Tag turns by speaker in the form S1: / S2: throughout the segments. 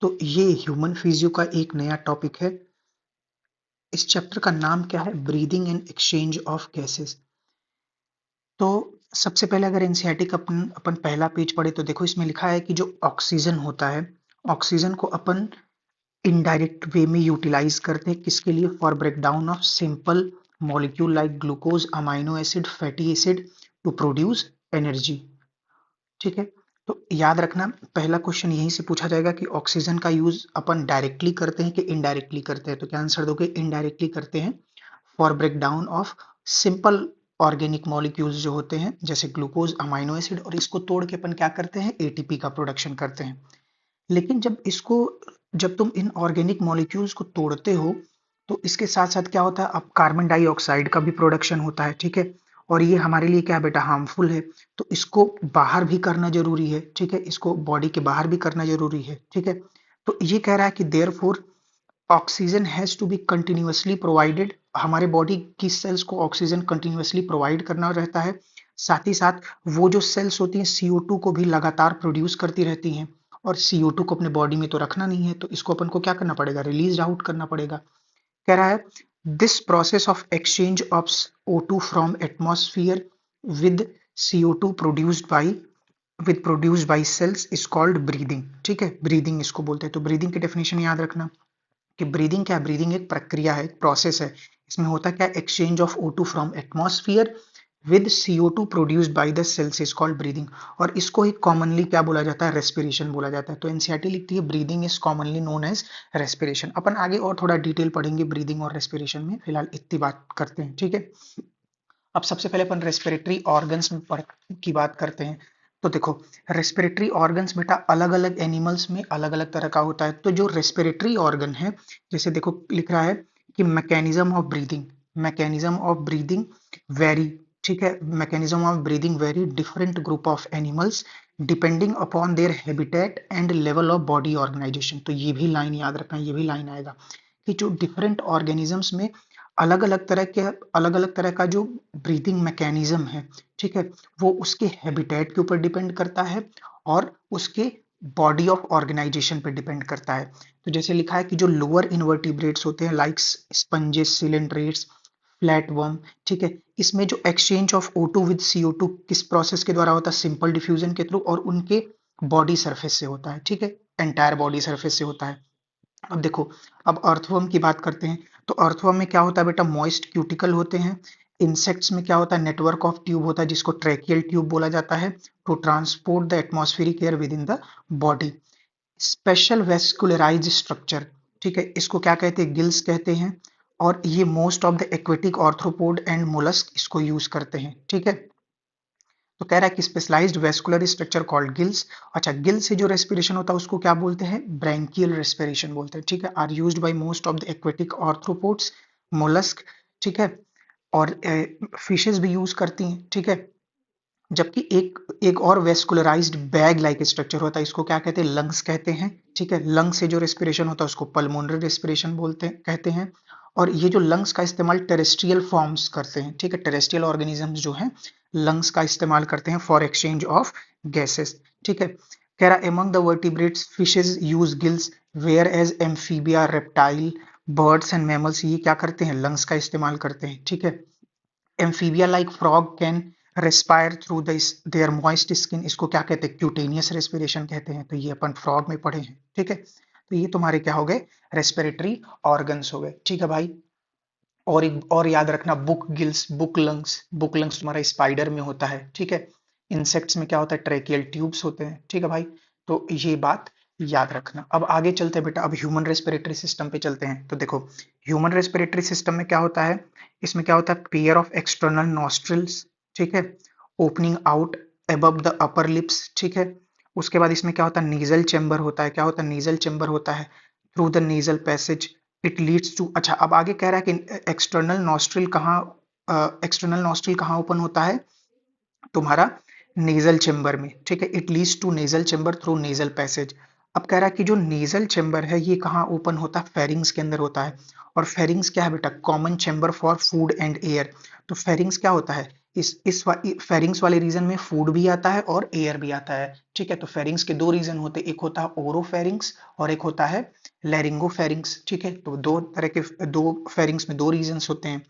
S1: तो ये human physio का एक नया टॉपिक है। इस चैप्टर का नाम क्या है? Breathing and exchange of gases. तो सबसे पहले अगर एनसीईआरटी का अपन अपन पहला पेज पढ़े तो देखो इसमें लिखा है कि जो ऑक्सीजन होता है, ऑक्सीजन को अपन इनडायरेक्ट वे में यूटिलाइज करते हैं किसके लिए? For breakdown of simple molecule like glucose, amino acid, fatty acid to produce energy. ठीक है, तो याद रखना पहला क्वेश्चन यहीं से पूछा जाएगा कि ऑक्सीजन का यूज अपन डायरेक्टली करते हैं कि इनडायरेक्टली करते हैं। तो क्या आंसर दोगे? इनडायरेक्टली करते हैं for breakdown of simple organic molecules जो होते हैं जैसे ग्लूकोज, अमाइनो एसिड, और इसको तोड़ के अपन क्या करते हैं? एटीपी का प्रोडक्शन करते हैं। लेकिन जब तुम इन ऑर्गेनिक मॉलिक्यूल्स को तोड़ते हो तो इसके साथ साथ क्या होता है? अब कार्बन डाइऑक्साइड का भी प्रोडक्शन होता है। ठीक है, और ये हमारे लिए क्या है बेटा? हार्मफुल है। तो इसको बाहर भी करना जरूरी है। ठीक है, इसको बॉडी के बाहर भी करना जरूरी है। ठीक है, तो ये कह रहा है कि therefore oxygen has to be continuously provided. हमारे बॉडी की सेल्स को ऑक्सीजन कंटिन्यूअसली प्रोवाइड करना रहता है। साथ ही साथ वो जो सेल्स होती हैं CO2 को भी लगातार प्रोड्यूस करती रहती हैं, और CO2 को अपने बॉडी में तो रखना नहीं है, तो इसको अपन को क्या करना पड़ेगा? रिलीज आउट करना पड़ेगा। कह रहा है this process of exchange of O2 from atmosphere with CO2 produced by cells is called breathing. ठीक है, ब्रीदिंग इसको बोलते हैं। तो ब्रीदिंग की डेफिनेशन याद रखना कि ब्रीदिंग क्या है? ब्रीदिंग एक प्रक्रिया है, एक प्रोसेस है। इसमें होता क्या है? Exchange of O2 from atmosphere with CO2 produced by the cells is called breathing. और इसको ही कॉमनली क्या बोला जाता है? रेस्पिरेशन बोला जाता है। तो एनसीईआरटी लिखती है breathing is commonly known as respiration. अपन आगे और थोड़ा डिटेल पढ़ेंगे ब्रीदिंग और रेस्पिरेशन में, फिलहाल इतनी बात करते हैं। ठीक है, अब सबसे पहले अपन रेस्पिरेटरी ऑर्गन्स में की बात करते हैं। तो देखो रेस्पिरेटरी ऑर्गन्स बेटा अलग अलग एनिमल्स में अलग अलग तरह का होता है। तो जो रेस्पिरेटरी ऑर्गन है, जैसे देखो लिख रहा है कि मैकेनिज्म ऑफ ब्रीदिंग वेरी। ठीक है, mechanism of breathing vary different group of animals depending upon their habitat and level of body organisation. तो ये भी लाइन याद रखना, ये भी लाइन आएगा कि जो डिफरेंट ऑर्गेनिजम्स में अलग अलग तरह का जो ब्रीदिंग मैकेनिज्म है, ठीक है, वो उसके हैबिटेट के ऊपर डिपेंड करता है और उसके बॉडी ऑफ ऑर्गेनाइजेशन पे डिपेंड करता है। तो जैसे लिखा है कि जो लोअर इनवर्टिब्रेट्स होते हैं लाइक स्पंजेस, सिलेंड्रेट्स, फ्लैटवर्म, ठीक है, इसमें जो exchange of O2 with CO2 किस प्रोसेस के द्वारा होता है? सिंपल डिफ्यूजन के थ्रू, और उनके बॉडी सरफेस से होता है। ठीक है, एंटायर बॉडी सरफेस से होता है। अब देखो, अब अर्थवर्म की बात करते हैं। तो अर्थवर्म में क्या होता है बेटा? मॉइस्ट क्यूटिकल होते हैं। इंसेक्ट्स में क्या होता है? नेटवर्क ऑफ ट्यूब होता है जिसको ट्रैकियल ट्यूब बोला जाता है to transport the atmospheric air within the body. Special vascularise structure, ठीक है, इसको क्या कहते हैं? गिल्स कहते हैं। और ये most of the aquatic arthropod and mollusc इसको यूज करते हैं। ठीक है, तो कह रहा है कि specialised vascular structure called gills. अच्छा, गिल से जो रेस्पिरेशन होता है उसको क्या बोलते हैं? ब्रैंकियल रेस्पिरेशन बोलते हैं। ठीक है, are used by most of the aquatic arthropods, mollusc. ठीक है, और फिशेस भी यूज करती हैं। ठीक है, जबकि एक एक और वेस्कुलराइज्ड बैग लाइक स्ट्रक्चर होता है, इसको क्या कहते हैं? लंग्स कहते हैं। ठीक है, लंग से जो रेस्पिरेशन होता है उसको पल्मोनरी रेस्पिरेशन बोलते हैं, कहते हैं। और ये जो लंग्स का इस्तेमाल टेरेस्ट्रियल फॉर्म्स करते हैं। ठीक है, टेरेस्ट्रियल ऑर्गेनिजम्स जो हैं लंग्स का इस्तेमाल करते हैं फॉर एक्सचेंज ऑफ गैसेस। ठीक है, कह रहा among the vertebrates fishes use gills whereas amphibia, reptile, birds and mammals ये क्या करते हैं? लंग्स का इस्तेमाल करते हैं। ठीक है, amphibia like frog can respire through their moist skin, इसको क्या कहते हैं? क्यूटेनियस रेस्पिरेशन कहते हैं। तो ये अपन फ्रॉग में पढ़े हैं। ठीक है, तो ये तुम्हारे क्या हो गए? रेस्पिरेटरी ऑर्गन्स हो गए। ठीक है भाई, और एक और याद रखना, बुक गिल्स, बुक लंग्स तुम्हारा स्पाइडर में होता है। ठीक है, इंसेक्ट्स में क्या होता है? ट्रैकियल ट्यूब्स होते हैं। ठीक है भाई, तो ये बात याद रखना। अब आगे चलते हैं बेटा, अब ह्यूमन रेस्पिरेटरी सिस्टम पे चलते हैं। तो देखो ह्यूमन रेस्पिरेटरी सिस्टम में क्या होता है? इसमें क्या होता है? पेयर ऑफ एक्सटर्नल नॉस्ट्रिल्स, ठीक है, opening out above the upper lips. ठीक है, उसके बाद इसमें क्या होता है? नीजल चेंबर होता है। क्या होता है? नीजल चेंबर होता है। Through the nasal passage it leads to, अच्छा अब आगे कह रहा है कि एक्सटर्नल नॉस्ट्रिल कहाँ ओपन होता है? तुम्हारा नेजल चेंबर में। ठीक है, it leads to nasal chamber through nasal passage. अब कह रहा है कि जो नेजल चेंबर है ये कहाँ ओपन होता है? फेरिंग्स के अंदर होता है। और फेरिंग्स क्या है बेटा? Common chamber for food and air. तो फेरिंग्स क्या होता है? इस फेरिंग्स वाले रीजन में फूड भी आता है और एयर भी आता है, ठीक है। तो फेरिंग्स के दो रीजन होते हैं, एक होता है ओरोफेरिंग्स और एक होता है लैरिंगोफेरिंग्स, ठीक है। तो दो तरह के दो फेरिंग्स में दो रीजन्स होते हैं।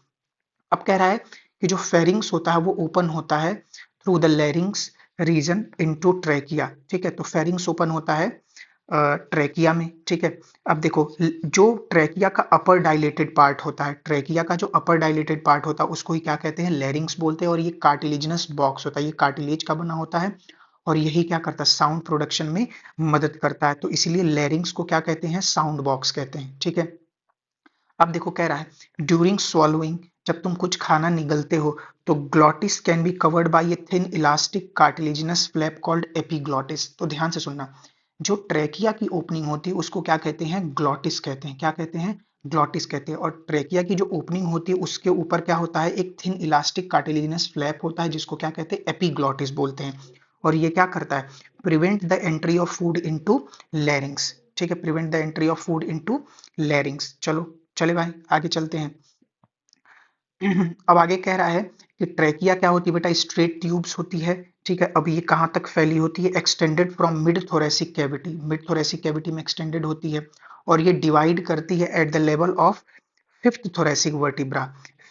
S1: अब कह रहा है कि जो फेरिंग्स होता है वो ओपन होता है through the larynx region into trachea, ठीक है। तो फेरिंग्स ओपन होता है ट्रैकिया में, ठीक है। अब देखो जो ट्रैकिया का अपर डायलेटेड पार्ट होता है, ट्रैकिया का जो अपर डायलेटेड पार्ट होता है उसको ही क्या कहते हैं, लैरिंग्स बोलते हैं। और ये कार्टिलेजिनस बॉक्स होता है, ये कार्टिलेज का बना होता है और यही क्या करता है, साउंड प्रोडक्शन में मदद करता है। तो इसलिए लैरिंग्स को क्या कहते हैं, साउंड बॉक्स कहते हैं, ठीक है। अब देखो कह रहा है ड्यूरिंग swallowing, जब तुम कुछ खाना निगलते हो तो glottis can be covered by a thin elastic cartilaginous flap called epiglottis. तो ध्यान से सुनना, जो ट्रैकिया की ओपनिंग होती है उसको क्या कहते हैं, ग्लॉटिस कहते हैं। क्या कहते हैं, ग्लॉटिस कहते हैं। और ट्रैकिया की जो ओपनिंग होती है उसके ऊपर क्या होता है, एक थिन इलास्टिक कार्टिलेजिनस फ्लैप होता है जिसको क्या कहते हैं, एपिग्लॉटिस बोलते हैं। और ये क्या करता है, prevent the entry of food into लैरिंग्स, ठीक है, prevent the entry of food into लैरिंग्स। चलो चले भाई आगे चलते हैं। अब आगे कह रहा है कि ट्रैकिया क्या होती है बेटा, स्ट्रेट ट्यूब्स होती है, ठीक है। अब ये कहाँ तक फैली होती है, extended from mid thoracic cavity, mid thoracic cavity में एक्सटेंडेड होती है। और ये डिवाइड करती है at the level of fifth thoracic vertebra,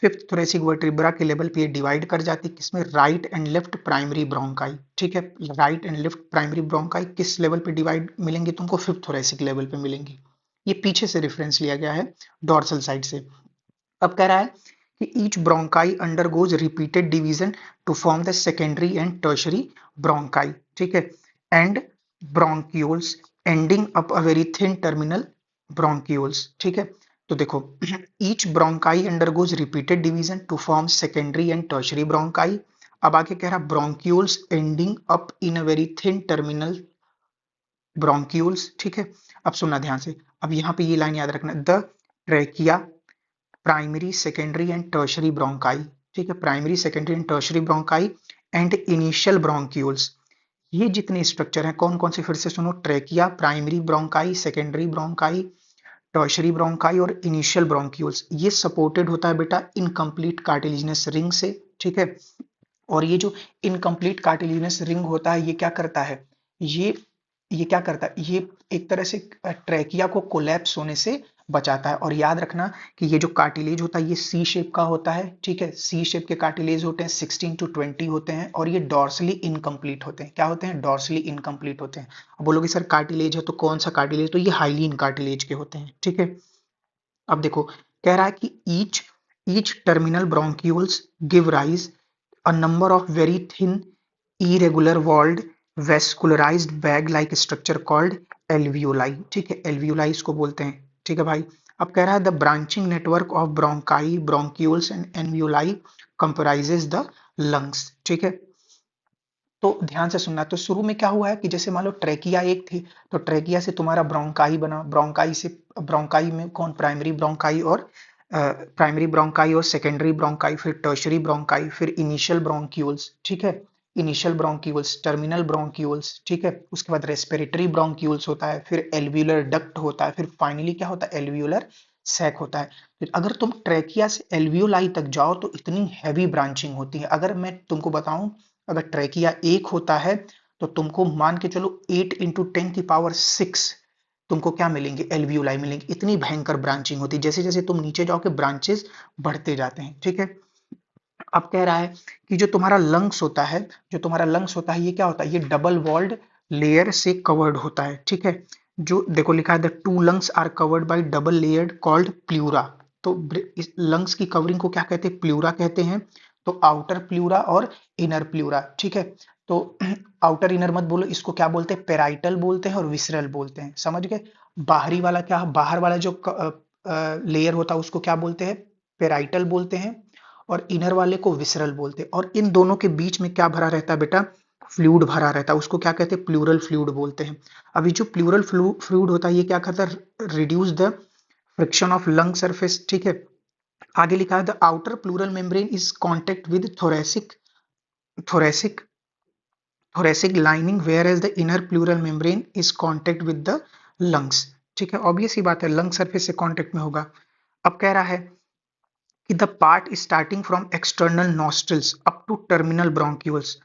S1: fifth thoracic vertebra के लेवल पे ये डिवाइड कर जाती है, किसमें, right and left primary bronchi, ठीक है। Right and left primary bronchi किस लेवल पे डिवाइड मिलेंगे तुमको, फिफ्थ थोरेसिक लेवल पे मिलेंगी। ये पीछे से रेफरेंस लिया गया है, डॉर्सल साइड से। अब कह रहा है कि each bronchi undergoes repeated division to form the secondary and tertiary bronchi, ठीक है, and bronchioles ending up a very thin terminal bronchioles, ठीक है। तो देखो each bronchi undergoes repeated division to form secondary and tertiary bronchi. अब आगे कह रहा bronchioles ending up in a very thin terminal bronchioles, ठीक है। अब सुनना ध्यान से, अब यहाँ पे ये लाइन याद रखना, the trachea primary secondary and tertiary bronchi, ठीक है, primary secondary and tertiary bronchi and initial bronchioles. ये जितने स्ट्रक्चर हैं कौन कौन से, फिर से सुनो, trachea, primary bronchi, secondary bronchi, tertiary bronchi और इनिशियल ब्रोंक्यूल्स, ये सपोर्टेड होता है बेटा इनकम्प्लीट कार्टिलेजिनस रिंग से, ठीक है। और ये जो इनकम्प्लीट कार्टिलेजिनस रिंग होता है ये क्या करता है, ये ये क्या करता है, ये एक तरह से ट्रैकिया को कोलैप्स होने से बचाता है। और याद रखना कि ये जो कार्टिलेज होता है ये सी शेप का होता है, ठीक है, सी शेप के कार्टिलेज होते हैं, 16 to 20 होते हैं और ये डॉर्सली इनकम्प्लीट होते हैं। क्या होते हैं, डॉर्सली इनकम्प्लीट होते हैं। अब बोलोगे सर कार्टिलेज है तो कौन सा कार्टिलेज, तो ये हाइलीन कार्टिलेज के होते हैं, ठीक है। अब देखो कह रहा है कि each each terminal bronchioles give rise a number of very thin irregular walled vascularized bag like structure called alveoli, ठीक है, alveoli इसको बोलते हैं, ठीक है भाई। अब कह रहा है the branching network of bronchi bronchioles and alveoli comprises the lungs, ठीक है। तो ध्यान से सुनना, तो शुरू में क्या हुआ है कि जैसे मान लो ट्रैकिया एक थी, तो ट्रैकिया से तुम्हारा ब्रोंकाई बना, ब्रोंकाई से ब्रोंकाई में कौन, प्राइमरी ब्रोंकाई और प्राइमरी ब्रोंकाई और सेकेंडरी ब्रोंकाई, फिर टर्शरी ब्रोंकाई, फिर इनिशियल ब्रोंक्यूल्स, ठीक है, इनिशियल ब्रोंक्यूल्स, टर्मिनल ब्रोंक्यूल्स, ठीक है। उसके बाद रेस्पिरेटरी ब्रोंक्यूल्स होता है, फिर एल्वियुलर डक्ट होता है, फिर फाइनली क्या होता है, एल्वियुलर सैक होता है। तो अगर तुम ट्रैकिया से एल्वियोलाई तक जाओ तो इतनी हैवी ब्रांचिंग होती है। अगर मैं तुमको बताऊं, अगर ट्रैकिया एक होता है तो तुमको मान के चलो 8 इंटू 10 की पावर 6 तुमको क्या मिलेंगे, एल्वियोलाई मिलेंगे। इतनी भयंकर ब्रांचिंग होती है, जैसे जैसे तुम नीचे जाओगे ब्रांचेस बढ़ते जाते हैं, ठीक है। अब कह रहा है कि जो तुम्हारा लंग्स होता है, जो तुम्हारा लंग्स होता है ये क्या होता है, ये डबल वॉल्ड लेयर से कवर्ड होता है, ठीक है। जो देखो लिखा है the two lungs are covered by double layered called pleura. तो इस लंग्स की कवरिंग को क्या कहते हैं, प्लूरा कहते हैं। तो आउटर प्लूरा और इनर प्लूरा, ठीक है। तो आउटर इनर मत बोलो, इसको क्या बोलते हैं, पेराइटल बोलते हैं और विसरल बोलते हैं, समझ गए। बाहरी वाला क्या, बाहर वाला जो लेयर होता है उसको क्या बोलते हैं, पेराइटल बोलते हैं और इनर वाले को विसरल बोलते हैं। और इन दोनों के बीच में क्या भरा रहता है बेटा, फ्लूइड भरा रहता है, उसको क्या कहते हैं, प्लूरल फ्लूइड बोलते हैं। अभी जो प्लूरल फ्लूइड होता है ये क्या करता है, reduce the friction of lung surface, ठीक है। आगे लिखा है the outer pleural membrane is contact with thoracic thoracic lining whereas the inner pleural membrane is contact with the lungs, ठीक है। ऑब्वियस ही बात है लंग सरफेस से कांटेक्ट में होगा। अब कह रहा है कि the part starting from external nostrils up to terminal bronchioles,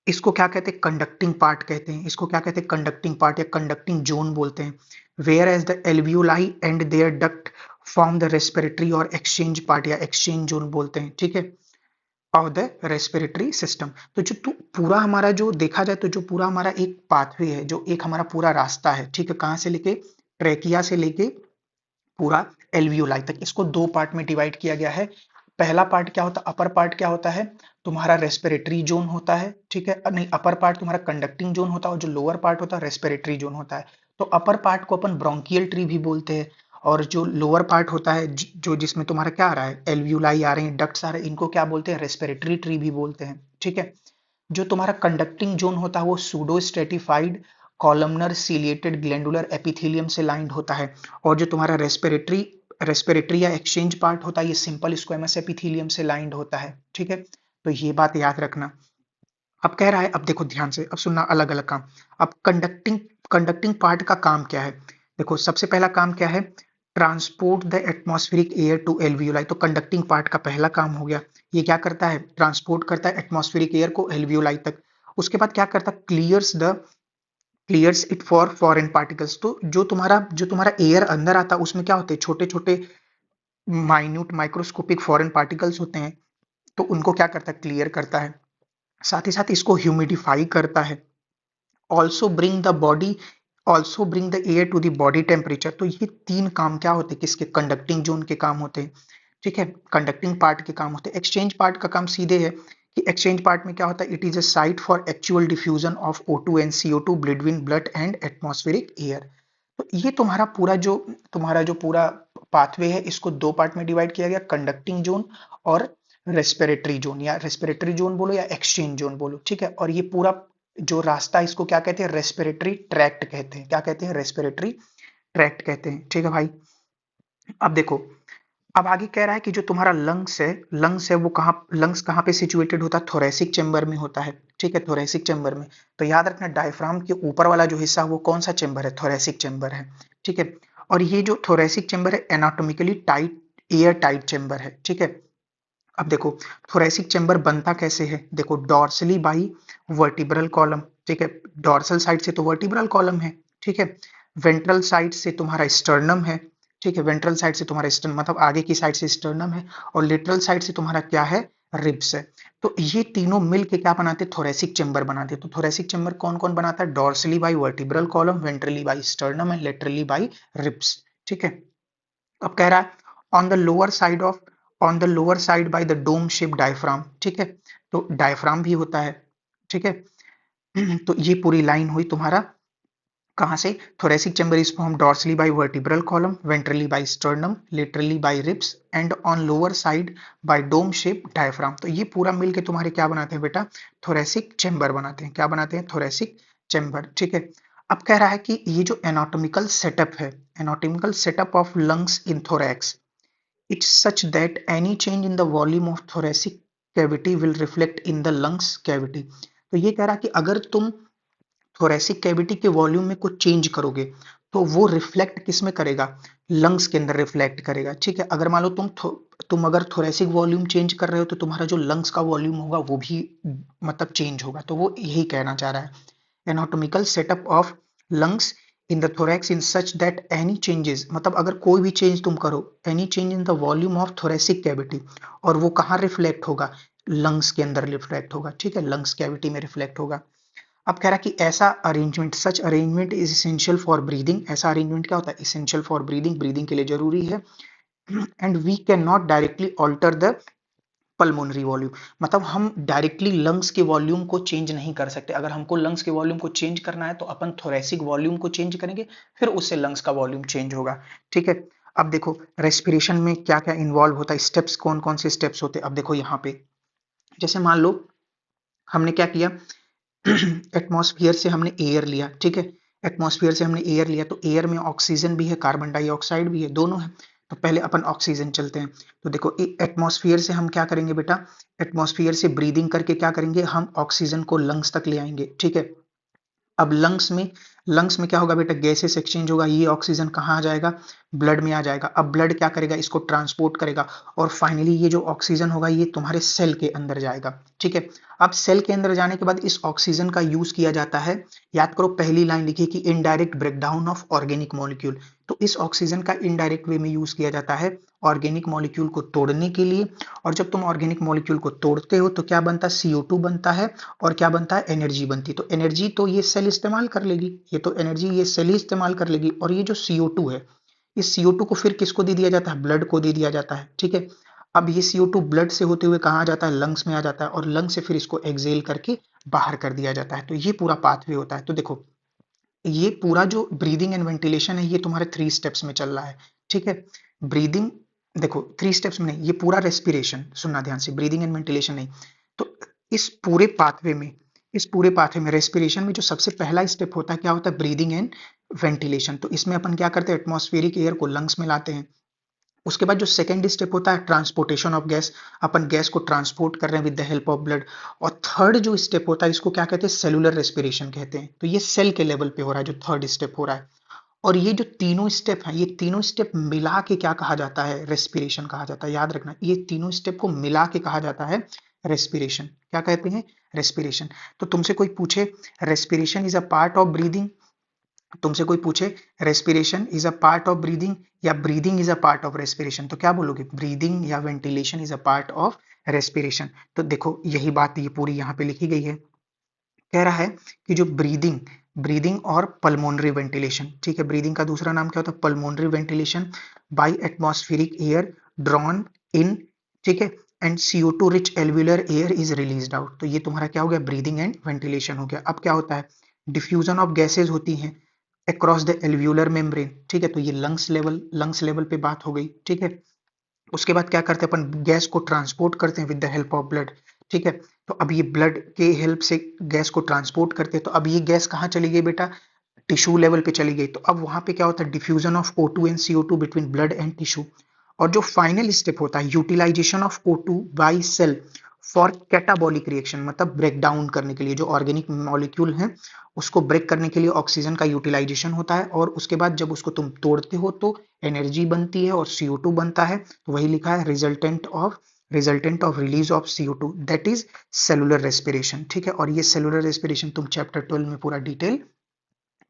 S1: इसको क्या कहते हैं, कंडक्टिंग पार्ट कहते हैं। इसको क्या कहते हैं, कंडक्टिंग पार्ट या कंडक्टिंग जोन बोलते हैं। Whereas the alveoli and their duct form the respiratory और एक्सचेंज पार्ट या एक्सचेंज जोन बोलते हैं, ठीक है, ऑफ द रेस्पिरेटरी सिस्टम। तो जो पूरा हमारा जो देखा जाए तो जो पूरा हमारा एक पाथवे है, जो एक हमारा पूरा रास्ता है, ठीक है, कहाँ से लेके, ट्रेकिया से लेके पूरा एल्वियोलाई तक, इसको दो पार्ट में डिवाइड किया गया है। पहला पार्ट क्या होता है, अपर पार्ट क्या होता है, तुम्हारा रेस्पिरेटरी जोन होता है, ठीक है, नहीं अपर पार्ट तुम्हारा कंडक्टिंग जोन होता है, और जो लोअर पार्ट होता है रेस्पिरेटरी जोन होता है। तो अपर पार्ट को अपन ब्रोंकियल ट्री भी बोलते हैं, और जो लोअर पार्ट होता है जो जिसमें तुम्हारा क्या आ रहा है, एल्वियोलाई आ रहे हैं, डक्ट्स आ रहे हैं, इनको क्या बोलते हैं, रेस्पिरेटरी ट्री भी बोलते हैं, ठीक है। जो तुम्हारा कंडक्टिंग जोन होता है वो pseudo stratified columnar ciliated glandular epithelium से लाइंड होता है, और जो तुम्हारा रेस्पिरेटरी रेस्पिरेटरी या एक्सचेंज पार्ट होता है ये सिंपल स्क्वेमस एपिथेलियम से लाइंड होता है, ठीक है। तो ये बात याद रखना। अब कह रहा है, अब देखो ध्यान से, अब सुनना अलग अलग काम। अब कंडक्टिंग कंडक्टिंग पार्ट का काम क्या है, देखो सबसे पहला काम क्या है, transport the atmospheric air to alveoli. तो कंडक्टिंग पार्ट का पहला काम हो गया, ये क्या करता है, ट्रांसपोर्ट करता है एटमॉस्फेरिक एयर को एल्वियोलाई तक। उसके बाद क्या करता है, clears it for foreign particles. तो जो तुम्हारा एयर अंदर आता है उसमें क्या होते हैं, छोटे छोटे माइन्यूट माइक्रोस्कोपिक फॉरेन पार्टिकल्स होते हैं, तो उनको क्या करता है, क्लियर करता है। साथ ही साथ इसको ह्यूमिडिफाई करता है। Also bring the body also bring the air to the body temperature. तो ये तीन काम क्या होते हैं, किसके, कंडक्टिंग जोन के काम होते हैं, ठीक है, कंडक्टिंग पार्ट के काम होते हैं। एक्सचेंज पार्ट का काम सीधे है कि एक्सचेंज पार्ट में क्या होता है, it is a site for actual diffusion of O2 and CO2 between blood and atmospheric air. तो ये तुम्हारा जो पूरा पाथवे है, इसको दो पार्ट में डिवाइड किया गया, कंडक्टिंग जोन और रेस्पिरेटरी जोन, या रेस्पिरेटरी जोन बोलो या एक्सचेंज जोन बोलो, ठीक है। और ये पूरा जो रास्ता है इसको क्या कहते हैं, रेस्पिरेटरी ट्रैक्ट कहते हैं। क्या कहते हैं, रेस्पिरेटरी ट्रैक्ट कहते हैं, ठीक है भाई। अब देखो, अब आगे कह रहा है कि जो तुम्हारा लंग्स है वो लंग्स कहाँ पे सिचुएटेड होता है, थोरेसिक चेंबर में होता है, ठीक है, थोरेसिक चेंबर में। तो याद रखना, डायफ्राम के ऊपर वाला जो हिस्सा वो कौन सा चेंबर है, थोरेसिक चेंबर है, ठीक है। और ये जो थोरेसिक चेंबर है anatomically tight, air tight chamber है, ठीक है। अब देखो, थोरेसिक चेंबर बनता कैसे है, देखो डॉर्सली बाई वर्टिब्रल कॉलम, ठीक है, डॉर्सल साइड से तो वर्टिब्रल कॉलम है, ठीक है। वेंट्रल साइड से तुम्हारा स्टर्नम है, ठीक है, वेंट्रल साइड से तुम्हारा स्टर्नम मतलब आगे की साइड से स्टर्नम है, और लिटरल साइड से तुम्हारा क्या है, रिब्स है। तो ये तीनों मिलके क्या बनाते हैं, थोरेसिक चेंबर बनाते हैं। तो थोरेसिक चेंबर कौन कौन बनाता है, dorsally by vertebral column, ventrally by sternum and laterally by ribs, ठीक है। अब कह रहा है on the lower side of on the lower side by the dome shape diaphragm, ठीक है। तो डायफ्राम भी होता है, ठीक है। तो ये पूरी लाइन हुई तुम्हारा कहां से, thoracic chamber is formed dorsally by vertebral column, ventrally by sternum, laterally by ribs and on lower side by dome shaped diaphragm। तो ये पूरा मिलके तुम्हारे क्या बनाते हैं बेटा, thoracic chamber बनाते हैं। क्या बनाते हैं, thoracic chamber, ठीक है। अब कह रहा है कि ये जो एनाटॉमिकल सेटअप है, anatomical setup of lungs in thorax, it's such that any change in the volume of thoracic cavity will reflect in the lungs cavity। तो ये कह रहा है कि अगर तुम थोरेसिक कैविटी के वॉल्यूम में कुछ चेंज करोगे तो वो रिफ्लेक्ट किस में करेगा, लंग्स के अंदर रिफ्लेक्ट करेगा, ठीक है। अगर मान लो तुम अगर थोरेसिक वॉल्यूम चेंज कर रहे हो तो तुम्हारा जो लंग्स का वॉल्यूम होगा वो भी मतलब चेंज होगा। तो वो यही कहना चाह रहा है, anatomical setup of lungs in the thorax in such that any changes, मतलब अगर कोई भी चेंज तुम करो, any change in the volume of thoracic cavity, और वो कहाँ रिफ्लेक्ट होगा, लंग्स के अंदर रिफ्लेक्ट होगा, ठीक है, लंग्स कैविटी में रिफ्लेक्ट होगा। अब कह रहा है कि ऐसा arrangement, such arrangement is essential for breathing. ऐसा अरेंजमेंट क्या होता है, इसेंशियल फॉर ब्रीदिंग, ब्रीदिंग के लिए जरूरी है। And we can not directly alter the pulmonary volume, मतलब हम डायरेक्टली लंग्स के वॉल्यूम को चेंज नहीं कर सकते। अगर हमको लंग्स के वॉल्यूम को चेंज करना है तो अपन थोरेसिक वॉल्यूम को चेंज करेंगे, फिर उससे लंग्स का वॉल्यूम चेंज होगा, ठीक है। अब देखो रेस्पिरेशन में क्या क्या इन्वॉल्व होता है, स्टेप्स कौन कौन से स्टेप्स होते हैं। अब देखो यहाँ पे जैसे मान लो हमने क्या किया, एटमॉस्फेयर से हमने एयर लिया, ठीक है, एटमॉस्फेयर से हमने एयर लिया, तो एयर में ऑक्सीजन भी है, कार्बन डाइऑक्साइड भी है, दोनों है। तो पहले अपन ऑक्सीजन चलते हैं। तो देखो एटमॉस्फेयर से हम क्या करेंगे बेटा, एटमॉस्फेयर से ब्रीदिंग करके क्या करेंगे, हम ऑक्सीजन को लंग्स तक ले आएंगे, ठीक है। अब लंग्स में क्या होगा बेटा, गैसेस एक्सचेंज होगा, ये ऑक्सीजन कहाँ आ जाएगा, ब्लड में आ जाएगा। अब ब्लड क्या करेगा, इसको ट्रांसपोर्ट करेगा और फाइनली ये जो ऑक्सीजन होगा ये तुम्हारे सेल के अंदर जाएगा। ठीक है, अब सेल के अंदर जाने के बाद इस ऑक्सीजन का यूज किया जाता है, याद करो पहली लाइन लिखी कि indirect breakdown of organic molecule, तो इस ऑक्सीजन का इनडायरेक्ट वे में यूज किया जाता है ऑर्गेनिक मॉलिक्यूल को तोड़ने के लिए। और जब तुम ऑर्गेनिक मॉलिक्यूल को तोड़ते हो तो क्या बनता है, CO2 बनता है, और क्या बनता है, एनर्जी बनती है। तो एनर्जी तो ये सेल इस्तेमाल कर लेगी, ये तो एनर्जी ये सेल ही इस्तेमाल कर लेगी। और ये जो CO2 है, इस CO2 को फिर किसको दे दिया जाता है, ब्लड को दे दिया जाता है। ठीक है, अब ये CO2 ब्लड से होते हुए कहाँ आ जाता है, लंग्स में आ जाता है, और लंग्स से फिर इसको एक्सेल करके बाहर कर दिया जाता है। तो ये पूरा पाथवे होता है। तो देखो ये पूरा जो ब्रीदिंग एंड वेंटिलेशन है ये तुम्हारे 3 स्टेप्स में चल रहा है। ठीक है, ब्रीदिंग, देखो 3 स्टेप्स में नहीं, ये पूरा रेस्पिरेशन, सुनना ध्यान से, ब्रीदिंग एंड वेंटिलेशन नहीं। तो इस पूरे पाथवे में, रेस्पिरेशन में जो सबसे पहला स्टेप होता है क्या होता है, ब्रीदिंग एंड वेंटिलेशन। तो इसमें अपन क्या करते हैं, एटमॉस्फेरिक एयर को लंग्स में लाते हैं। उसके बाद जो सेकंड स्टेप होता है transportation of gas, upon gas को ट्रांसपोर्ट कर रहे हैं with the help of blood. और थर्ड जो स्टेप होता है इसको क्या कहते हैं, सेलुलर रेस्पिरेशन कहते हैं। तो ये सेल के लेवल पे हो रहा है जो थर्ड स्टेप हो रहा है। और ये जो तीनों स्टेप हैं, ये तीनों स्टेप मिला के क्या कहा जाता है, रेस्पिरेशन कहा जाता है। याद रखना, ये तीनों स्टेप को मिला के कहा जाता है रेस्पिरेशन। क्या कहते हैं, रेस्पिरेशन। तो तुमसे कोई पूछे respiration is a part of breathing, तुमसे कोई पूछे respiration is a part of breathing या breathing is a part of respiration, तो क्या बोलोगे, ब्रीदिंग या ventilation is a part of respiration. तो देखो यही बात ये पूरी यहाँ पे लिखी गई है। कह रहा है कि जो ब्रीदिंग ब्रीदिंग और पल्मोनरी वेंटिलेशन, ठीक है, ब्रीदिंग का दूसरा नाम क्या होता है, pulmonary ventilation, by atmospheric air drawn in, ठीक है, and CO2 rich alveolar air is released out. तो ये तुम्हारा क्या हो गया, ब्रीदिंग एंड वेंटिलेशन हो गया। अब क्या होता है, डिफ्यूजन ऑफ गैसेज होती हैं अक्रॉस द एल्व्यूलर मेम्ब्रेन। ठीक है, तो ये लंग्स लेवल पे बात हो गई। ठीक है, उसके बाद क्या करते हैं अपन, गैस को ट्रांसपोर्ट करते हैं with the help of blood. ठीक है, तो अब ये ब्लड के हेल्प से गैस को ट्रांसपोर्ट करते हैं। तो अब ये गैस कहाँ चली गई बेटा, टिश्यू लेवल पे चली गई। तो अब वहां पे क्या होता है, diffusion of O2 and CO2 between blood and tissue. और जो फाइनल स्टेप होता है, utilization of O2 by cell for catabolic reaction, मतलब ब्रेक डाउन करने के लिए जो ऑर्गेनिक मॉलिक्यूल हैं उसको ब्रेक करने के लिए ऑक्सीजन का यूटिलाइजेशन होता है। और उसके बाद जब उसको तुम तोड़ते हो तो एनर्जी बनती है और CO2 बनता है। तो वही लिखा है, resultant of release of CO2, that is cellular respiration. ठीक है, और ये सेलुलर रेस्पिरेशन तुम चैप्टर 12 में पूरा डिटेल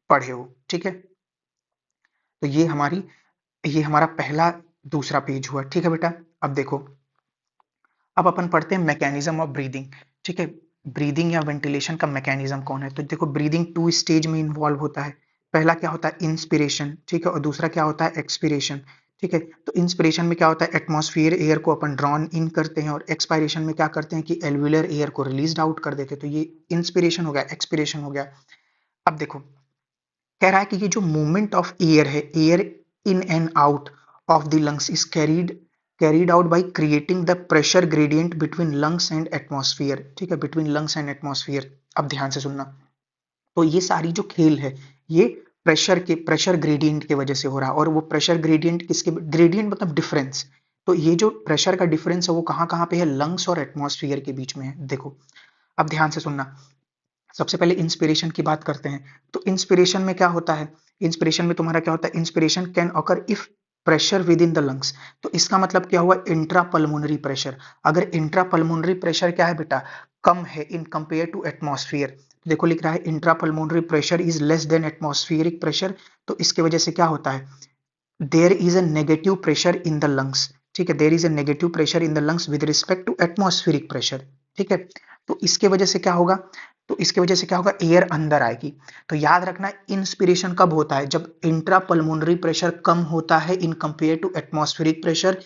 S1: पढ़े हो। ठीक है, तो ये हमारा पहला दूसरा पेज हुआ। ठीक है बेटा, अब देखो, अब अपन पढ़ते हैं मैकेनिज्म ऑफ ब्रीदिंग। ठीक है, ब्रीदिंग या वेंटिलेशन का मैकेनिज्म कौन है। तो देखो ब्रीदिंग 2 स्टेज में इन्वॉल्व होता है। पहला क्या होता है, इंस्पिरेशन, ठीक है, और दूसरा क्या होता है, एक्सपिरेशन। ठीक है, तो इंस्पिरेशन में क्या होता है, एटमॉस्फेयर एयर को अपन ड्रॉन इन करते हैं, और एक्सपायरेशन में क्या करते हैं कि एल्वुलर एयर को रिलीज आउट कर देते हैं। तो ये इंस्पिरेशन हो गया, एक्सपिरेशन हो गया। अब देखो कह रहा है कि ये जो मूवमेंट ऑफ एयर है, air in and out of the lungs is carried out by creating the pressure gradient between lungs and atmosphere. ठीक है, बिटवीन लंग्स एंड एटमॉस्फेयर। अब ध्यान से सुनना, तो ये सारी जो खेल है ये प्रेशर ग्रेडियंट की वजह से हो रहा है। और वो प्रेशर ग्रेडियंट किसके, ग्रेडियंट मतलब डिफरेंस। तो ये जो प्रेशर का डिफरेंस है वो कहाँ कहाँ पे है, लंग्स और एटमॉस्फेयर के बीच में है। देखो अब ध्यान से सुनना, सबसे पहले इंस्पिरेशन की बात करते हैं। तो इंस्पिरेशन में क्या होता है, इंस्पिरेशन में तुम्हारा क्या होता है, inspiration can occur if pressure with in the lungs. तो इसका मतलब क्या हुआ, इंट्रा पल्मोनरी प्रेशर। अगर इंट्रा पल्मोनरी प्रेशर क्या है बेटा, कम है इन कंपेयर टू एटमॉस्फेयर। देखो लिख रहा है intra pulmonary pressure is less than atmospheric pressure. तो इसके वजह से क्या होता है, there is a negative pressure in the lungs. ठीक है, there is a negative pressure in the lungs with respect to atmospheric pressure. ठीक है, तो इसके वजह से क्या होगा, एयर अंदर आएगी। तो याद रखना, इंस्पिरेशन कब होता है, जब इंट्रा पल्मोनरी प्रेशर कम होता है in compare to atmospheric pressure,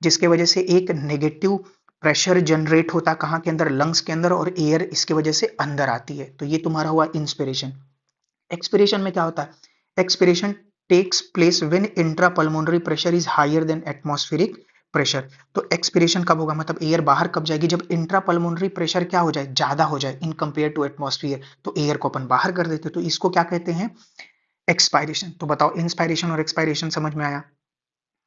S1: जिसके वजह से एक नेगेटिव प्रेशर जनरेट होता है कहाँ के अंदर, लंग्स के अंदर, और एयर इसके वजह से अंदर आती है। तो ये तुम्हारा हुआ इंस्पिरेशन। एक्सपिरेशन में क्या होता है, expiration takes place when intrapulmonary pressure is higher than atmospheric pressure. तो एक्सपिरेशन कब होगा, मतलब एयर बाहर कब जाएगी, जब इंट्रापल्मोनरी प्रेशर क्या हो जाए, ज्यादा हो जाए इन कंपेयर टू एटमॉस्फेयर। तो एयर को अपन बाहर कर देते, तो इसको क्या कहते हैं, एक्सपायरेशन। तो बताओ इंस्पायरेशन और एक्सपायरेशन समझ में आया।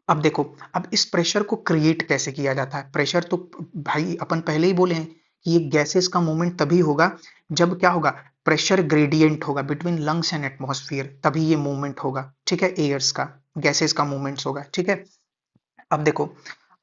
S1: अब देखो, अब इस प्रेशर को क्रिएट कैसे किया जाता है, प्रेशर तो भाई अपन पहले ही बोले हैं कि ये गैसेस का मूवमेंट तभी होगा जब क्या होगा, प्रेशर ग्रेडियंट होगा बिटवीन लंग्स एंड एटमॉस्फेयर, तभी ये मूवमेंट होगा, ठीक है, एयर्स का, गैसेस का मूवमेंट्स होगा, ठीक है। अब देखो,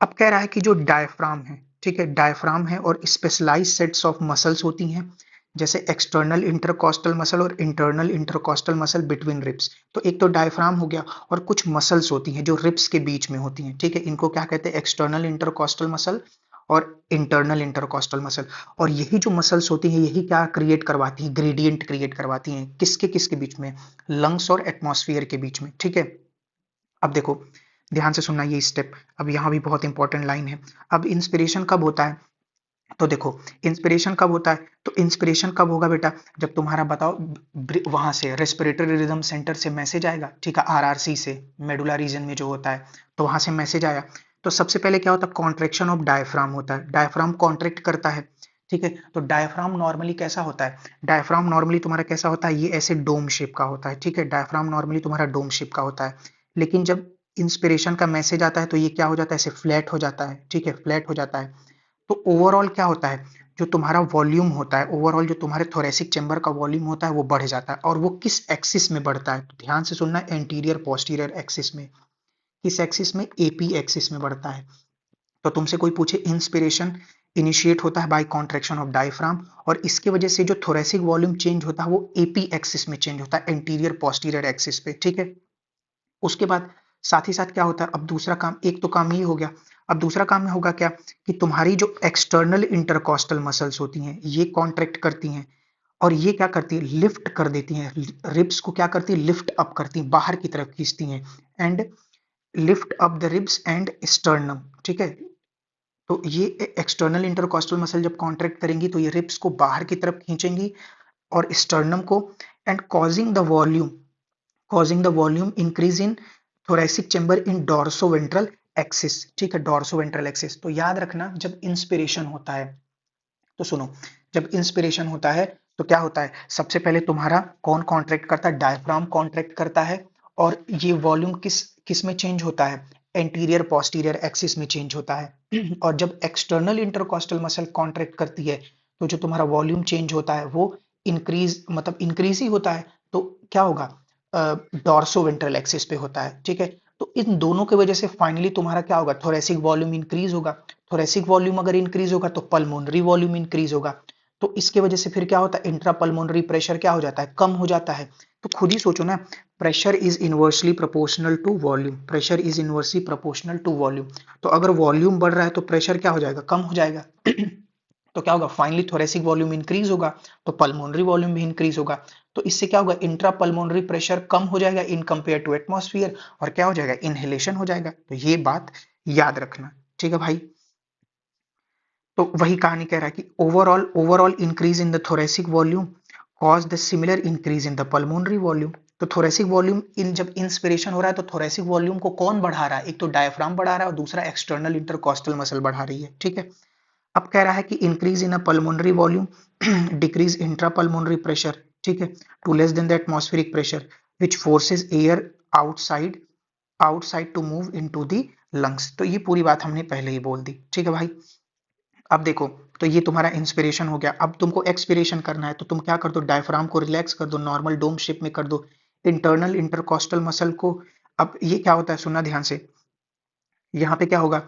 S1: अब कह रहा है कि जो डायफ्राम है, ठीक है, डायफ्राम है और स्पेशलाइज सेट्स ऑफ मसल्स होती हैं, जैसे एक्सटर्नल इंटरकॉस्टल मसल और internal intercostal muscle between ribs. तो एक तो डायफ्राम हो गया, और कुछ मसल्स होती हैं जो रिब्स के बीच में होती हैं, ठीक है, इनको क्या कहते हैं, एक्सटर्नल इंटरकॉस्टल मसल और इंटरनल इंटरकॉस्टल मसल। और यही जो मसल्स होती हैं, यही क्या क्रिएट करवाती हैं, ग्रेडियंट क्रिएट करवाती हैं, किसके किसके बीच में, लंग्स और एटमॉस्फेयर के बीच में, ठीक है। अब देखो, ध्यान से सुनना ये स्टेप, अब यहाँ भी बहुत इंपॉर्टेंट लाइन है। अब इंस्पिरेशन कब होता है, तो देखो, इंस्पिरेशन कब होता है, तो इंस्पिरेशन कब होगा बेटा, जब तुम्हारा बताओ वहां से रेस्पिरेटरी रिदम सेंटर से मैसेज आएगा, ठीक है, आरआरसी से, मेडुला रीजन में जो होता है, तो वहां से मैसेज आया, तो सबसे पहले क्या होता है, कॉन्ट्रेक्शन ऑफ डायफ्राम होता है, डायफ्राम कॉन्ट्रैक्ट करता है, ठीक है। तो डायफ्राम नॉर्मली कैसा होता है, डायफ्राम नॉर्मली तुम्हारा कैसा होता है, ये ऐसे डोम शेप का होता है, ठीक है, डायफ्राम नॉर्मली तुम्हारा डोम शेप का होता है। लेकिन जब इंस्पिरेशन का मैसेज आता है तो ये क्या हो जाता है, ऐसे फ्लैट हो जाता है, ठीक है, फ्लैट हो जाता है। तो ओवरऑल क्या होता है, जो तुम्हारा वॉल्यूम होता है, ओवरऑल जो तुम्हारे थोरेसिक चेंबर का वॉल्यूम होता है वो बढ़ जाता है, और वो किस एक्सिस में बढ़ता है, तो ध्यान से सुनना, एंटीरियर पोस्टीरियर एक्सिस में, किस एक्सिस में, एपी एक्सिस में बढ़ता है। तो तुमसे कोई पूछे, इंस्पिरेशन इनिशिएट होता है बाय कॉन्ट्रैक्शन ऑफ डायफ्राम, और इसके वजह से जो थोरेसिक वॉल्यूम चेंज होता है वो एपी एक्सिस में चेंज होता है, एंटीरियर पोस्टीरियर एक्सिस पे, ठीक है। उसके बाद साथ ही साथ क्या होता है, अब दूसरा काम, एक तो काम ये हो गया, अब दूसरा काम में होगा क्या, कि तुम्हारी जो एक्सटर्नल इंटरकॉस्टल मसल्स होती हैं ये कॉन्ट्रैक्ट करती हैं, और ये क्या करती है, लिफ्ट कर देती हैं, रिब्स को क्या करती है, लिफ्ट अप करती हैं, बाहर की तरफ खींचती हैं, and lift up the ribs and sternum, ठीक है। तो ये एक्सटर्नल इंटरकॉस्टल मसल जब कॉन्ट्रैक्ट करेंगी तो ये रिब्स को बाहर की तरफ खींचेंगी और स्टर्नम को, and causing the volume increase in thoracic chamber in dorsoventral axis, ठीक है, dorsoventral axis। तो याद रखना, जब इंस्पिरेशन होता है, तो सुनो, जब इंस्पिरेशन होता है तो क्या होता है, सबसे पहले तुम्हारा कौन कॉन्ट्रैक्ट करता है, डायफ्राम कॉन्ट्रैक्ट करता है, और ये वॉल्यूम किस किस में चेंज होता है, एंटीरियर पोस्टीरियर एक्सिस में चेंज होता है। और जब एक्सटर्नल इंटरकॉस्टल मसल कॉन्ट्रैक्ट करती है तो जो तुम्हारा वॉल्यूम चेंज होता है वो इंक्रीज, मतलब इंक्रीज ही होता है, तो क्या होगा, डॉर्सोवेंट्रल एक्सिस पे होता है, ठीक है। तो इन दोनों की वजह से फाइनली तुम्हारा क्या होगा, थोरेसिक वॉल्यूम इंक्रीज होगा, थोरेसिक वॉल्यूम अगर इंक्रीज होगा तो पल्मोनरी वॉल्यूम इंक्रीज होगा, तो इसके वजह से फिर क्या होता है, इंट्रा पल्मोनरी प्रेशर क्या हो जाता है, कम हो जाता है। तो खुद ही सोचो ना, pressure is inversely proportional to volume, pressure is inversely proportional to volume. तो अगर वॉल्यूम बढ़ रहा है तो प्रेशर क्या हो जाएगा, कम हो जाएगा। तो क्या होगा, फाइनली थोरेसिक वॉल्यूम इंक्रीज होगा, तो पल्मोनरी वॉल्यूम भी इंक्रीज होगा। तो इससे क्या होगा, इंट्रा पल्मोनरी प्रेशर कम हो जाएगा इन कंपेयर टू एटमॉस्फेयर, और क्या हो जाएगा, इनहेलेशन हो जाएगा। तो ये बात याद रखना, ठीक है भाई। तो वही कहानी कह रहा है कि overall increase in the thoracic volume cause the similar increase in the pulmonary volume. तो थोरेसिक वॉल्यूम इन जब इंस्पिरेशन हो रहा है तो थोरेसिक वॉल्यूम को कौन बढ़ा रहा है, एक तो डायफ्राम बढ़ा रहा है और दूसरा एक्सटर्नल इंटरकॉस्टल मसल बढ़ा रही है, ठीक है। अब कह रहा है कि increase in a pulmonary volume decrease intra pulmonary pressure, ठीक है, to less than the atmospheric pressure which forces air outside outside to move into the lungs. तो ये पूरी बात हमने पहले ही बोल दी, ठीक है भाई। अब देखो, तो ये तुम्हारा इंस्पिरेशन हो गया, अब तुमको एक्सपिरेशन करना है तो तुम क्या कर दो, डायफ्राम को रिलैक्स कर दो, नॉर्मल डोम शेप में कर दो, इंटरनल इंटरकॉस्टल मसल को। अब ये क्या होता है, सुनना ध्यान से, यहाँ पे क्या होगा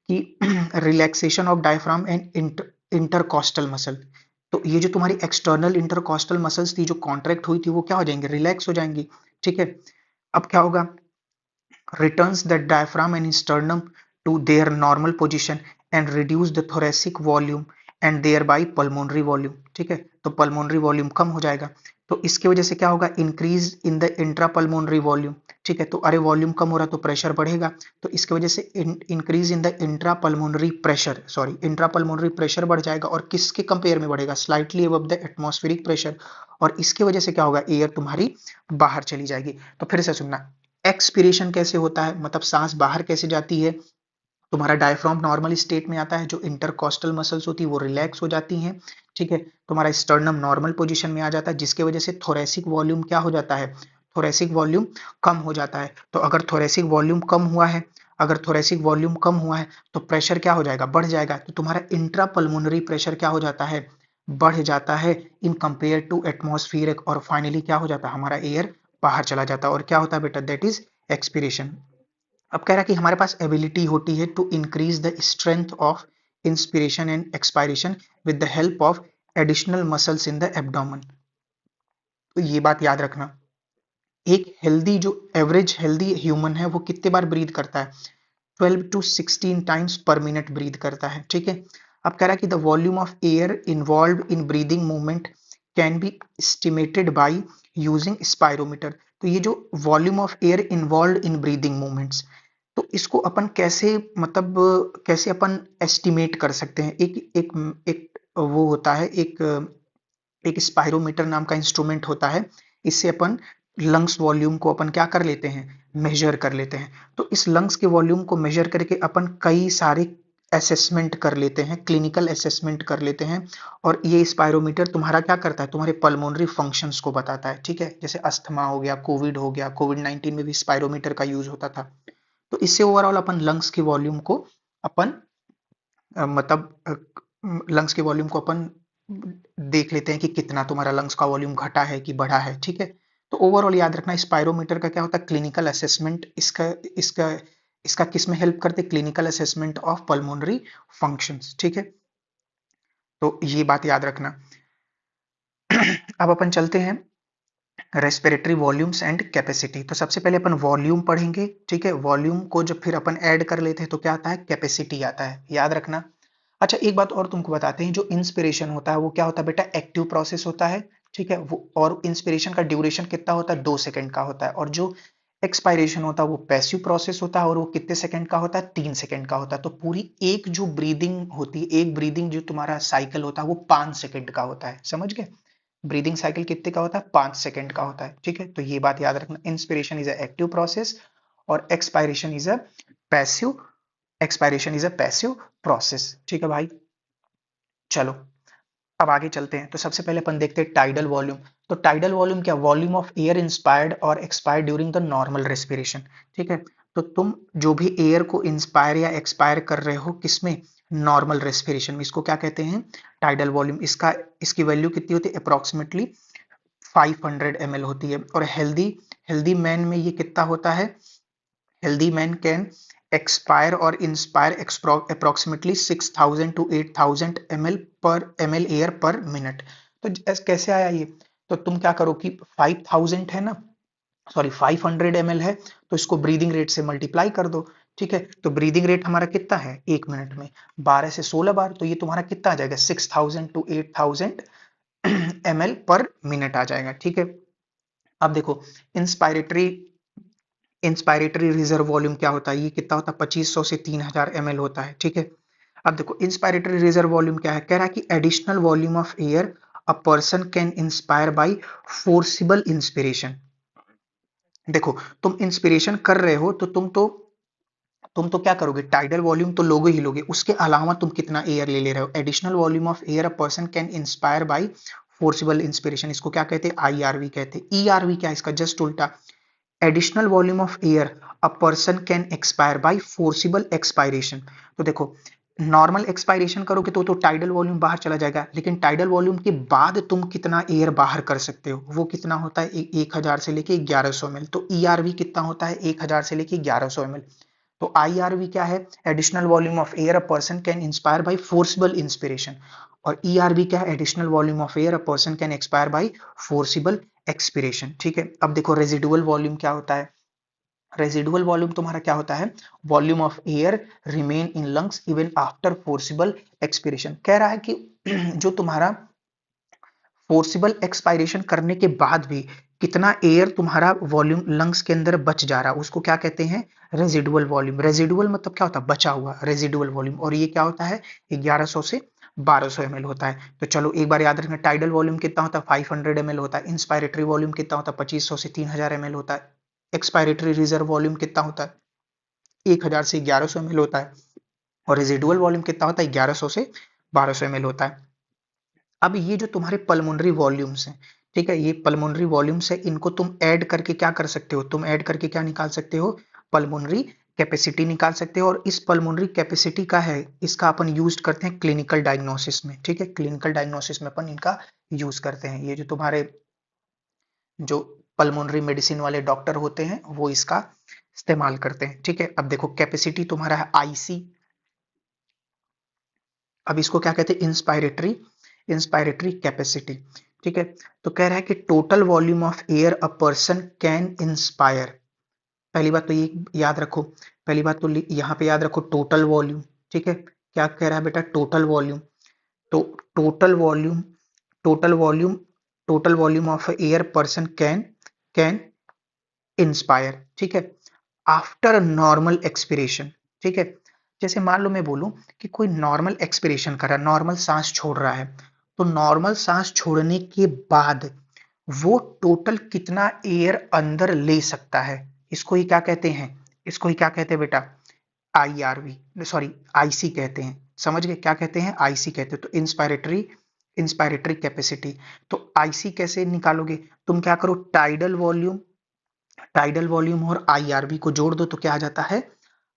S1: कि relaxation of diaphragm and intercostal muscle. तो ये जो तुम्हारी एक्सटर्नल इंटरकॉस्टल मसल्स थी जो कॉन्ट्रैक्ट हुई थी वो क्या हो जाएंगे, रिलैक्स हो जाएंगी, ठीक है। अब क्या होगा, returns the diaphragm and sternum to their normal position and reduce the thoracic volume and thereby pulmonary volume, ठीक है। तो पल्मोनरी वॉल्यूम कम हो जाएगा, तो इसकी वजह से क्या होगा, increase in the intra pulmonary volume, ठीक है। तो अरे वॉल्यूम कम हो रहा है तो प्रेशर बढ़ेगा, तो इसकी वजह से increase in the intra pulmonary pressure, sorry, intra pulmonary pressure बढ़ जाएगा, और किसके कंपेयर में बढ़ेगा, slightly above the atmospheric pressure, और इसकी वजह से क्या होगा, एयर तुम्हारी बाहर चली जाएगी। तो फिर से सुनना, एक्सपीरेशन कैसे होता है, मतलब सांस बाहर कैसे जाती है, तुम्हारा डायफ्राम नॉर्मल स्टेट में आता है, जो इंटरकॉस्टल मसल्स होती है वो रिलैक्स हो जाती हैं, ठीक है। तुम्हारा स्टर्नम नॉर्मल पोजीशन में आ जाता है, जिसकी वजह से थोरेसिक वॉल्यूम क्या हो जाता है, थोरेसिक वॉल्यूम कम हो जाता है। तो अगर थोरेसिक वॉल्यूम कम हुआ है, अगर थोरेसिक वॉल्यूम कम हुआ है तो प्रेशर क्या हो जाएगा, बढ़ जाएगा। तो तुम्हारा इंट्रा पल्मोनरी प्रेशर क्या हो जाता है, बढ़ जाता है इन कंपेयर टू एटमॉस्फेयर, और फाइनली क्या हो जाता है, हमारा एयर बाहर चला जाता है। और क्या होता है बेटा, दैट इज एक्सपीरेशन। अब कह रहा है कि हमारे पास एबिलिटी होती है to increase the strength of inspiration and expiration with the help of additional muscles in the abdomen. तो ये बात याद रखना, एक हेल्दी जो एवरेज हेल्दी ह्यूमन है वो कितने बार ब्रीद करता है, 12 to 16 times per minute breathe करता है, ठीक है। अब कह रहा है कि the volume of air involve in breathing movement can be estimated by using spirometer. तो ये जो volume of air involve in breathing movements, तो इसको अपन कैसे, मतलब कैसे अपन एस्टिमेट कर सकते हैं। एक एक एक वो होता है, एक स्पायरोमीटर नाम का इंस्ट्रूमेंट होता है, इससे अपन लंग्स वॉल्यूम को अपन क्या कर लेते हैं, मेजर कर लेते हैं। तो इस लंग्स के वॉल्यूम को मेजर करके अपन कई सारे असेसमेंट कर लेते हैं, क्लिनिकल असेसमेंट कर लेते हैं। और ये स्पायरोमीटर तुम्हारा क्या करता है, तुम्हारे पल्मोनरी फंक्शंस को बताता है, ठीक है। जैसे अस्थमा हो गया, कोविड हो गया, कोविड-19 में भी स्पायरोमीटर का यूज होता था। तो इससे ओवरऑल अपन लंग्स के वॉल्यूम को अपन मतलब लंग्स के वॉल्यूम को अपन देख लेते हैं कि कितना तुम्हारा लंग्स का वॉल्यूम घटा है कि बढ़ा है, ठीक है। तो ओवरऑल याद रखना, स्पायरोमीटर का क्या होता है, क्लिनिकल असेसमेंट। इसका इसका इसका किस में हेल्प करते, clinical assessment of pulmonary functions, ठीक है। तो ये बात याद रखना। अब अपन चलते हैं रेस्पिरेटरी वॉल्यूम्स एंड कैपेसिटी। तो सबसे पहले अपन वॉल्यूम पढ़ेंगे, ठीक है। वॉल्यूम को जब फिर अपन ऐड कर लेते हैं तो क्या आता है, कैपेसिटी आता है, याद रखना। अच्छा, एक बात और तुमको बताते हैं, जो इंस्पिरेशन होता है वो क्या होता है बेटा, एक्टिव प्रोसेस होता है, ठीक है वो। और इंस्पिरेशन का ड्यूरेशन कितना होता है, 2 सेकंड का होता है। और जो एक्सपायरेशन होता है वो पैसिव प्रोसेस होता है, और वो कितने सेकंड का होता है, 3 सेकंड का होता है। तो पूरी एक जो ब्रीदिंग होती है, एक ब्रीदिंग जो तुम्हारा साइकिल होता है वो 5 सेकंड का होता है, समझ गए। ब्रीदिंग साइकिल कितने का होता है, 5 सेकंड का होता है, ठीक है। तो ये बात याद रखना, inspiration is a active process और expiration is a passive, expiration is a passive process, ठीक है भाई। चलो अब आगे चलते हैं। तो सबसे पहले अपन देखते हैं टाइडल वॉल्यूम। तो टाइडल वॉल्यूम क्या, वॉल्यूम ऑफ एयर इंस्पायर्ड और expired during the normal respiration, ठीक है। तो तुम जो भी एयर को इंस्पायर या एक्सपायर कर रहे हो किसमें, नॉर्मल रेस्पिरेशन में, इसको क्या कहते हैं, टाइडल वॉल्यूम। इसका इसकी वैल्यू कितनी होती है, अप्रोक्सीमेटली 500 ml होती है। और हेल्दी हेल्दी मैन में ये कितना होता है, healthy man can expire or inspire approximately 6000 to 8000 ml air per minute। तो कैसे आया ये, तो तुम क्या करो कि 5000 है ना, सॉरी 500 ml है, तो इसको ब्रीदिंग रेट से मल्टीप्लाई कर दो, ठीक है। तो ब्रीदिंग रेट हमारा कितना है, 1 मिनट में 12 से 16 बार, तो ये तुम्हारा कितना आ जाएगा, 6000 टू 8000 ml पर मिनट आ जाएगा, ठीक है। अब देखो इंस्पायरेटरी इंस्पायरेटरी रिजर्व वॉल्यूम क्या होता है, ये कितना होता है, 2500 से 3000 ml होता है, ठीक है। अब देखो इंस्पायरेटरी रिजर्व वॉल्यूम क्या है, कह रहा है कि additional volume of air a person can inspire by forcible inspiration. देखो तुम इंस्पिरेशन कर रहे हो तो तुम तो क्या करोगे, टाइडल वॉल्यूम तो लोगे ही लोगे, उसके अलावा तुम कितना एयर ले रहे हो, additional volume of air a person can inspire by forcible inspiration, इसको क्या कहते हैं, आईआरवी कहते हैं। ईआरवी क्या है, इसका जस्ट उल्टा, additional volume of air a person can expire by forcible expiration. तो देखो नॉर्मल एक्सपायरेशन करोगे तो टाइडल वॉल्यूम बाहर चला जाएगा, लेकिन टाइडल वॉल्यूम के बाद तुम कितना एयर बाहर कर सकते हो, वो कितना होता है, 1000 से लेके 1100 ml। तो ईआरवी कितना होता है, 1000 से लेके 1100 ml। तो आईआरवी क्या है, additional volume of air a person can inspire by forcible inspiration. और ईआरवी क्या है, additional volume of air a person can expire by forcible expiration, ठीक है। अब देखो रेजिडुअल वॉल्यूम क्या होता है, रेजिडुअल वॉल्यूम तुम्हारा क्या होता है, volume of air remain in lungs even after forcible expiration. कह रहा है कि जो तुम्हारा फोर्सिबल एक्सपायरेशन करने के बाद भी कितना एयर तुम्हारा वॉल्यूम लंग्स के अंदर बच जा रहा है, उसको क्या कहते हैं, रेजिडुअल वॉल्यूम। रेजिडुअल मतलब क्या होता है, बचा हुआ, रेजिडुअल वॉल्यूम। और ये क्या होता है, 1100 से 1200 ml होता है। तो चलो एक बार याद रखना, टाइडल वॉल्यूम कितना होता है, 500 ml होता है। इंस्पायरेटरी वॉल्यूम कितना होता है, 2500 से 3000 ml होता है। एक्सपायरेटरी रिजर्व वॉल्यूम कितना होता है, 1000 से 1100 ml होता है। और रेजिडुअल वॉल्यूम कितना होता है, 1100 से 1200 ml होता है। अब ये जो तुम्हारे पल्मोनरी वॉल्यूम्स हैं, ठीक है, ये पल्मोनरी वॉल्यूम्स है, इनको तुम ऐड करके क्या कर सकते हो, तुम ऐड करके क्या निकाल सकते हो, पल्मोनरी कैपेसिटी निकाल सकते हो, और इस पल्मोनरी कैपेसिटी का है, इसका अपन यूज करते हैं क्लिनिकल डायग्नोसिस में, ठीक है। क्लिनिकल डायग्नोसिस में अपन इनका यूज करते हैं। ये जो तुम्हारे जो पल्मोनरी मेडिसिन वाले डॉक्टर होते हैं वो इसका इस्तेमाल करते हैं, ठीक है। अब देखो कैपेसिटी तुम्हारा है आईसी। अब इसको क्या कहते हैं, इंस्पायरेटरी, इंस्पायरेटरी कैपेसिटी, ठीक है। तो कह रहा है कि total volume of air a person can inspire. पहली बात तो ये याद रखो, पहली बात तो यहाँ पे याद रखो टोटल वॉल्यूम, ठीक है। क्या कह रहा है बेटा, टोटल वॉल्यूम। तो total volume, total volume, total volume of air person can can inspire, ठीक है, आफ्टर नॉर्मल एक्सपिरेशन, ठीक है। जैसे मान लो मैं बोलूं कि कोई नॉर्मल एक्सपिरेशन कर रहा है, नॉर्मल सांस छोड़ रहा है, तो नॉर्मल सांस छोड़ने के बाद वो टोटल कितना एयर अंदर ले सकता है, इसको ही क्या कहते हैं, इसको ही क्या कहते हैं बेटा, आईआरवी, सॉरी आईसी कहते हैं। समझ गए, क्या कहते हैं, आईसी कहते हैं। तो इंस्पायरेटरी, इंस्पायरेटरी कैपेसिटी। तो आईसी कैसे निकालोगे, तुम क्या करो, टाइडल वॉल्यूम, टाइडल वॉल्यूम और आईआरवी को जोड़ दो तो क्या आ जाता है,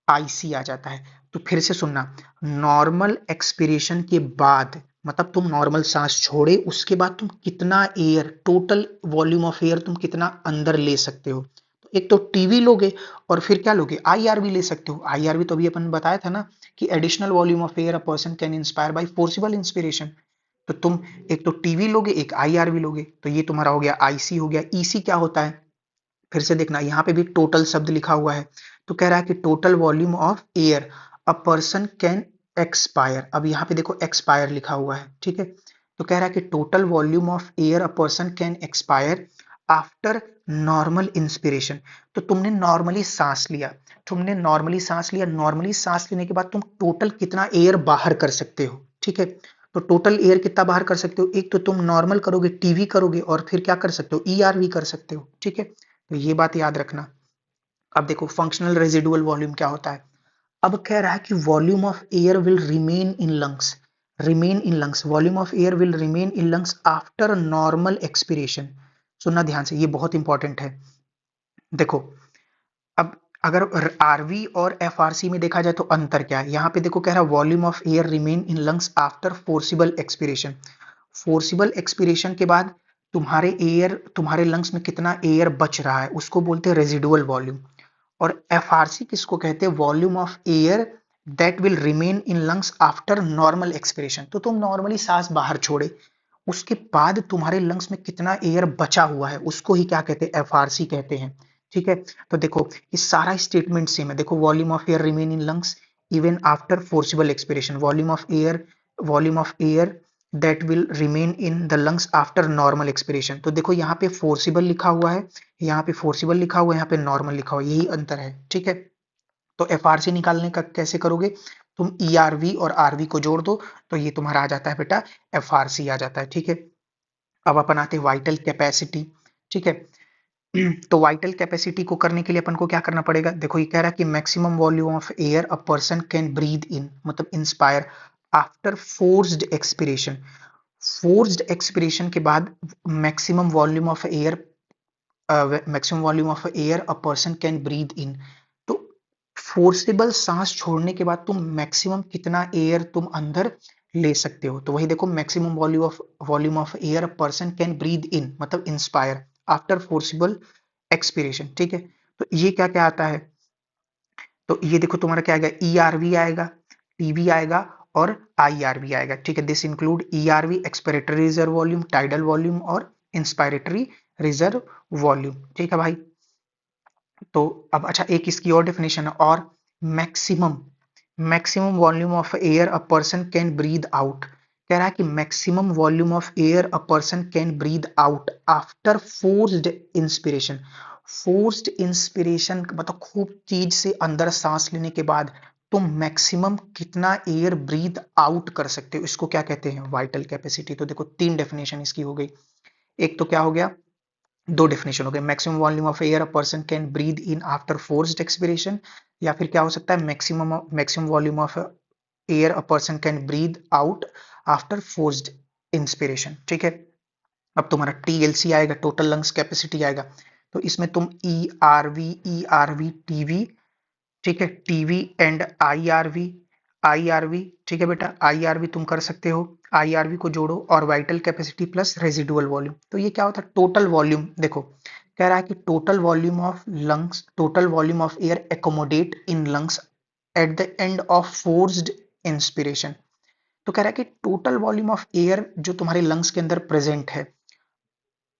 S1: आईसी आ जाता है। तो फिर से सुनना, नॉर्मल एक्सपिरेशन के बाद, मतलब तुम नॉर्मल सांस छोड़े उसके बाद तुम कितना air, total volume of air तुम कितना अंदर ले सकते हो। तो एक तो टीवी लोगे और फिर क्या लोगे, आईआरवी ले सकते हो। आईआरवी तो अभी अपन बताया था ना कि additional volume of air a person can inspire by forcible inspiration. तो तुम एक तो टीवी लोगे, एक आईआरवी लोगे, तो ये तुम्हारा हो गया आईसी हो गया। ईसी क्या होता है, फिर से देखना, यहां पे भी टोटल शब्द लिखा हुआ है। तो कह रहा है कि total volume of air a person can expire. अब यहां पे देखो एक्सपायर लिखा हुआ है, ठीक है। तो कह रहा है कि total volume of air a person can expire after normal inspiration. तो तुमने नॉर्मली सांस लिया, तुमने नॉर्मली सांस लिया, नॉर्मली सांस लेने के बाद तुम टोटल कितना एयर बाहर कर सकते हो, ठीक है। तो टोटल एयर कितना बाहर कर सकते हो, एक तो तुम नॉर्मल करोगे, टीवी करोगे, और फिर क्या कर सकते हो, ईआरवी कर सकते हो, ठीक है। तो ये बात याद रखना। अब देखो फंक्शनल रेजिडुअल वॉल्यूम क्या होता है। अब कह रहा है कि volume of air will remain in lungs, remain in lungs, volume of air will remain in lungs after normal expiration. सुनना ध्यान से, ये बहुत इंपॉर्टेंट है। देखो, अब अगर आरवी और एफआरसी में देखा जाए तो अंतर क्या है, यहां पे देखो कह रहा है volume of air remain in lungs after forcible expiration. Forcible expiration के बाद तुम्हारे एयर, तुम्हारे लंग्स में कितना एयर बच रहा है उसको बोलते हैं रेजिडुअल वॉल्यूम। और एफआरसी किसको कहते हैं, volume of air that will remain in lungs after normal expiration. तो तुम नॉर्मली सांस बाहर छोड़े, उसके बाद तुम्हारे लंग्स में कितना एयर बचा हुआ है उसको ही क्या कहते हैं, एफआरसी कहते हैं, ठीक है। तो देखो ये सारा स्टेटमेंट सेम है। देखो volume of air remain in lungs even after forcible expiration, volume of air, volume of air that will remain in the lungs after normal expiration. तो देखो यहाँ पे फोर्सिबल लिखा हुआ है, यहाँ पे फोर्सिबल लिखा हुआ है, यहाँ पे नॉर्मल लिखा हुआ है, यही अंतर है, ठीक है। तो एफआरसी निकालने का कैसे करोगे, तुम ईआरवी और आरवी को जोड़ दो तो ये तुम्हारा आ जाता है बेटा, एफआरसी आ जाता है, ठीक है। अब अपन आते हैं वाइटल कैपेसिटी, ठीक है। तो वाइटल कैपेसिटी को करने के लिए अपन को क्या करना पड़ेगा, देखो ये कह रहा है कि maximum volume of air a person can breathe in, मतलब inspire after forced expiration. Forced expiration के बाद maximum volume of air, maximum volume of air a person can breathe in. तो फोर्सेबल सांस छोड़ने के बाद तुम मैक्सिमम कितना एयर तुम अंदर ले सकते हो, तो वही देखो maximum volume of air a person can breathe in, मतलब इंस्पायर आफ्टर फोर्सिबल एक्सपिरेशन, ठीक है। तो ये क्या क्या आता है, तो ये देखो तुम्हारा क्या आएगा, ईआरवी आएगा, टीवी आएगा और आईआरवी आएगा, ठीक है। This include ERV expiratory reserve volume, tidal volume और इंस्पायरेटरी रिजर्व वॉल्यूम, ठीक है भाई। तो अब अच्छा एक इसकी और डेफिनेशन है, और maximum, maximum volume of air a person can breathe out. कह रहा है कि maximum volume of air a person can breathe out after forced inspiration. Forced inspiration मतलब खूब तेज से अंदर सांस लेने के बाद तुम मैक्सिमम कितना एयर ब्रीद आउट कर सकते हो, इसको क्या कहते हैं, वाइटल कैपेसिटी। तो देखो तीन डेफिनेशन इसकी हो गई। एक तो क्या हो गया, दो डेफिनेशन हो गए, maximum volume of air a person can breathe in after forced expiration, या फिर क्या हो सकता है, maximum maximum volume of air a person can breathe out after forced inspiration, ठीक है। अब तुम्हारा टीएलसी आएगा, टोटल लंग्स कैपेसिटी आएगा। तो इसमें तुम ई आर वी टीवी ठीक है, टीवी एंड आईआरवी, आईआरवी, ठीक है बेटा, आईआरवी तुम कर सकते हो, आईआरवी को जोड़ो और vital capacity plus residual volume, तो ये क्या होता है, टोटल वॉल्यूम। देखो कह रहा है कि total volume of lungs, total volume of air accommodate in lungs at the end of forced inspiration. तो कह रहा है कि टोटल वॉल्यूम ऑफ एयर जो तुम्हारे लंग्स के अंदर प्रेजेंट है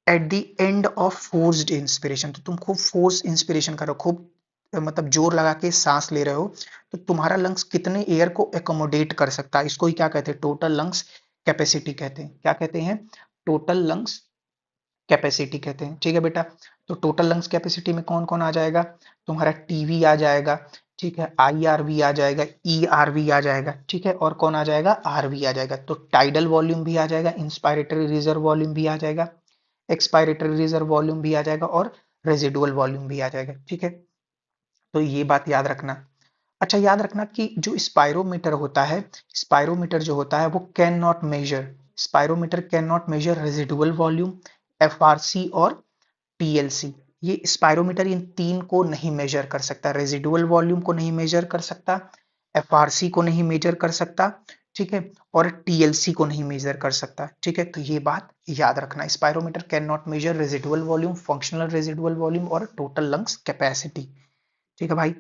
S1: at the end of forced inspiration, तो तुम खूब फोर्स इंस्पिरेशन करो, खूब मतलब जोर लगा के सांस ले रहे हो, तो तुम्हारा लंग्स कितने एयर को एकोमोडेट कर सकता है, इसको ही क्या कहते हैं, टोटल लंग्स कैपेसिटी कहते हैं। क्या कहते हैं, टोटल लंग्स कैपेसिटी कहते हैं। ठीक है बेटा, तो टोटल लंग्स कैपेसिटी में कौन कौन आ जाएगा, तुम्हारा टीवी आ जाएगा, ठीक है, आईआरवी आ जाएगा, ईआरवी आ जाएगा, ठीक है, और कौन आ जाएगा, आरवी आ जाएगा। तो टाइडल वॉल्यूम भी आ जाएगा, इंस्पायरेटरी रिजर्व वॉल्यूम भी आ जाएगा, एक्सपायरेटरी रिजर्व वॉल्यूम भी आ जाएगा, और रेजिडुअल वॉल्यूम भी आ जाएगा। ठीक है, तो ये बात याद रखना। अच्छा, याद रखना कि जो स्पायरोमीटर होता है, स्पायरोमीटर जो होता है वो can not measure, spirometer can not measure residual volume, FRC और टीएलसी। ये स्पायरोमीटर इन तीन को नहीं मेजर कर सकता, रेजिडुअल वॉल्यूम को नहीं मेजर कर सकता, एफआरसी को नहीं मेजर कर सकता, ठीक है, और टीएलसी को नहीं मेजर कर सकता। ठीक है, तो ये बात याद रखना, spirometer can not measure residual volume, functional residual volume और टोटल लंग्स कैपेसिटी। ठीक है भाई,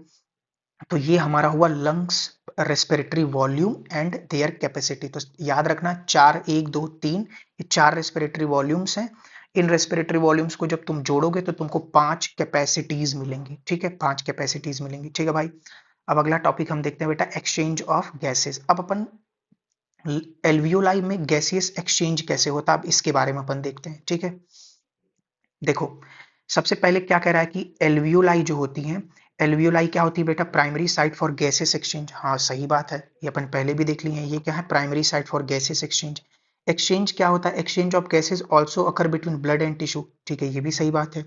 S1: तो ये हमारा हुआ lungs, respiratory volume and their capacity. तो याद रखना, चार, एक दो तीन, ये चार रेस्पिरेटरी वॉल्यूम्स हैं। इन रेस्पिरेटरी वॉल्यूम्स को जब तुम जोड़ोगे तो तुमको 5 कैपेसिटीज मिलेंगी। ठीक है, 5 कैपेसिटीज मिलेंगी। ठीक है भाई, अब अगला टॉपिक हम देखते हैं बेटा, एक्सचेंज ऑफ गैसेस। अब अपन एल्वियोलाई में गैसियस एक्सचेंज कैसे होता है, अब इसके बारे में अपन देखते हैं। ठीक है, देखो सबसे पहले क्या कह रहा है कि एल्वियोलाई जो होती हैं, एल्वियोलाई क्या होती है बेटा, primary site for gases exchange. हाँ सही बात है, ये अपन पहले भी देख लिए हैं, ये क्या है, primary site for gases exchange. Exchange क्या होता है, exchange of gases also occur between blood and tissue. ठीक है, ये भी सही बात है।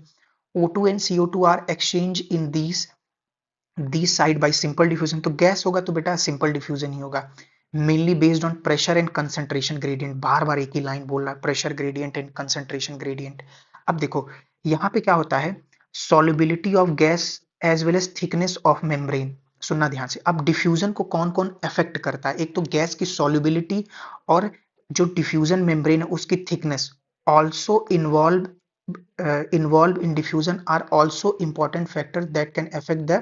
S1: O2 and CO2 are exchange in these side by simple diffusion. तो गैस होगा तो बेटा सिंपल डिफ्यूजन ही होगा, mainly based on pressure and concentration gradient. बार बार एक ही लाइन बोल रहा है, pressure gradient and concentration gradient. अब देखो यहाँ पे क्या होता है, solubility of gas as well as thickness of membrane. सुनना ध्यान से, अब डिफ्यूजन को कौन कौन अफेक्ट करता है, एक तो गैस की सॉल्युबिलिटी और जो डिफ्यूजन मेम्ब्रेन है उसकी thickness also involved in diffusion are also important factors that can affect the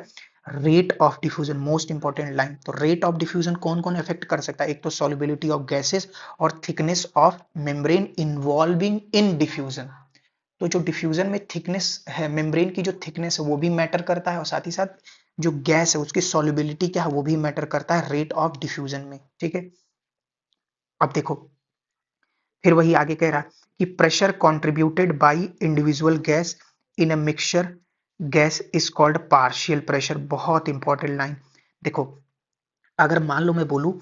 S1: rate of diffusion। Most important line, तो रेट ऑफ डिफ्यूजन कौन कौन इफेक्ट कर सकता है, एक तो सॉल्युबिलिटी ऑफ गैसेस और thickness of membrane involving in diffusion. तो जो डिफ्यूजन में थिकनेस है, मेम्ब्रेन की जो थिकनेस है वो भी मैटर करता है, और साथ ही साथ जो गैस है उसकी सॉल्युबिलिटी क्या है वो भी मैटर करता है रेट ऑफ डिफ्यूजन में। ठीक है, अब देखो फिर वही आगे कह रहा कि pressure contributed by individual gas in a mixture gas is called partial pressure. बहुत इंपॉर्टेंट लाइन। देखो अगर मान लो मैं बोलूं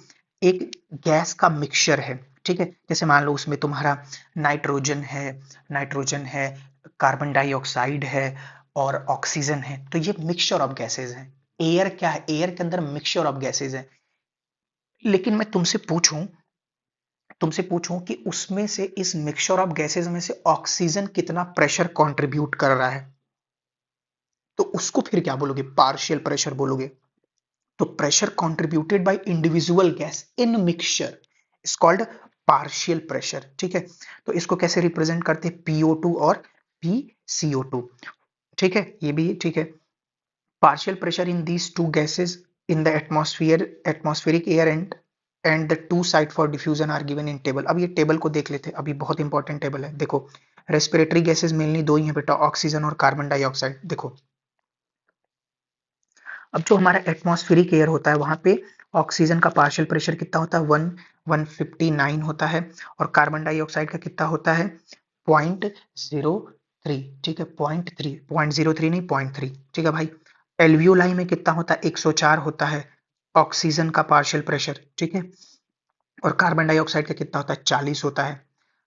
S1: एक गैस का मिक्सचर है, ठीक है, जैसे मान लो उसमें तुम्हारा नाइट्रोजन है, नाइट्रोजन है, कार्बन डाइऑक्साइड है और ऑक्सीजन है, तो ये मिक्सचर ऑफ गैसेज है। एयर क्या है, एयर के अंदर मिक्सचर ऑफ गैसेज है। लेकिन मैं तुमसे पूछूं कि उसमें से, इस मिक्सचर ऑफ गैसेस में से ऑक्सीजन कितना प्रेशर कंट्रीब्यूट कर रहा है, तो उसको फिर क्या बोलोगे, पार्शियल प्रेशर बोलोगे। तो pressure contributed by individual gas in mixture is called partial pressure. ठीक है, तो इसको कैसे रिप्रेजेंट करते हैं, PO2 और PCO2। ठीक है, ये भी ठीक है। partial pressure in these two gases in the atmospheric air and the two site for diffusion are given in table। अब ये टेबल को देख लेते हैं, अभी बहुत इंपॉर्टेंट टेबल है। देखो रेस्पिरेटरी गैसेस मेनली दो ही हैं बेटा, ऑक्सीजन और कार्बन डाइऑक्साइड। देखो अब जो हमारा एटमॉस्फेरिक एयर होता है वहां पे ऑक्सीजन का पार्शियल प्रेशर कितना होता है, 159 होता है, और कार्बन डाइऑक्साइड का कितना होता है, 0.03। ठीक है, 0.03 नहीं, 0.3। ठीक है भाई, एल्वियोलाई में कितना होता है, 104 होता है ऑक्सीजन का पार्शियल प्रेशर। ठीक है, और कार्बन डाइऑक्साइड का कितना होता है, 40 होता है।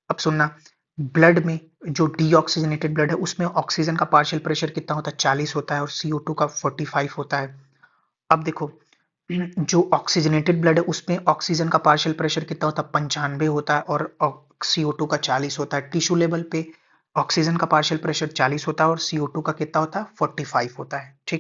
S1: अब सुनना, ब्लड में जो डीऑक्सीजनेटेड ब्लड है उसमें ऑक्सीजन का पार्शियल प्रेशर कितना होता है, 40 होता है, और CO2 का 45 होता है। अब देखो जो ऑक्सीजनेटेड ब्लड है उसमें ऑक्सीजन का पार्शियल प्रेशर कितना होता है, 95 होता है, और CO2 का 40 होता है। टिश्यू लेवल पे ऑक्सीजन का पार्शियल प्रेशर 40 होता है और CO2 का कितना होता है, 45 होता है। ठीक है।